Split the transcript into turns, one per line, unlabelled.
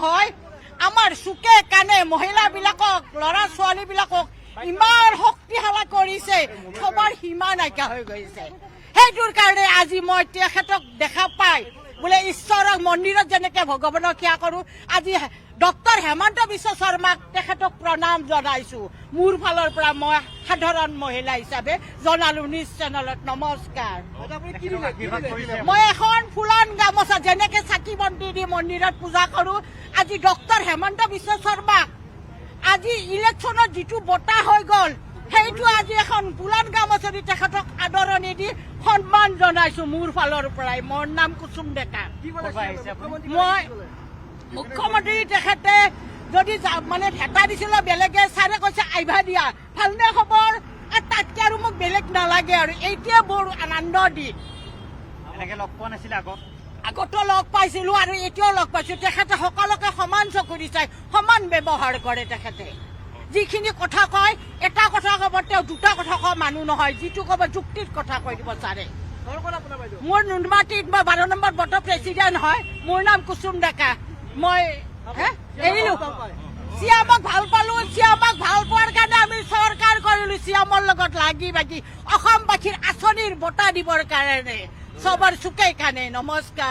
হয় আমাৰ চুকে কাণে মহিলাবিলাকক ল'ৰা ছোৱালীবিলাকক ইমান শক্তিশালী কৰিছে সবৰ সীমা নাইকিয়া হৈ গৈছে সেইটোৰ কাৰণে আজি মই তেখেতক দেখা পাই বোলে ঈশ্বৰক মন্দিৰত যেনেকে ভগৱানক সেৱা কৰোঁ আজি ডক্টৰ হেমন্ত বিশ্ব শৰ্মাক তেখেতক প্ৰণাম জনাইছোঁ মোৰ ফালৰ পৰা মই সাধাৰণ মহিলা হিচাপে জনালোঁ নিউজ চেনেলত নমস্কাৰ মই এখন ফুলান গামোচা যেনেকে চাকি বন্তি দি মন্দিৰত পূজা কৰোঁ আজি ডক্টৰ হেমন্ত বিশ্ব শৰ্মাক আজি ইলেকশ্যনত যিটো বঁটা হৈ গ'ল সেইটো আজি এখন ফুলান গামোচা দি তেখেতক আদৰণি দি সন্মান জনাইছোঁ মোৰ ফালৰ পৰাই মোৰ নাম কুসুম ডেকা মই মুখ্যমন্ত্ৰী তেখেতে যদি মানে ভেটা দিছিলে বেলেগে ছাৰে কৈছে আইভা দিয়া ভালনে খবৰ তাতকৈ আৰু মোক বেলেগ নালাগে আৰু এইটোৱে বৰ আনন্দ দি
লগ পোৱা নাছিলে
আগতো লগ পাইছিলোঁ আৰু এতিয়াও লগ পাইছোঁ তেখেতে সকলোকে সমান চকু দি চাই সমান ব্যৱহাৰ কৰে তেখেতে যিখিনি কথা কয় এটা কথা ক'ব তেওঁ দুটা কথা কোৱা মানুহ নহয় যিটো ক'ব যুক্তিত কথা কৈ দিব ছাৰে মোৰ নুনমাটিত মই 12 নম্বৰ বৰ্ডৰ প্ৰেচিডেণ্ট হয় মোৰ নাম কুসুম ডেকা মই এৰিলোঁ চিয়ামক ভাল পালোঁ চিয়ামক ভাল পোৱাৰ কাৰণে আমি চৰকাৰ কৰিলোঁ চিয়ামৰ লগত লাগি ভাগি অসমবাসীৰ আঁচনিৰ বঁটা দিবৰ কাৰণে চবৰ চুকে কাণে নমস্কাৰ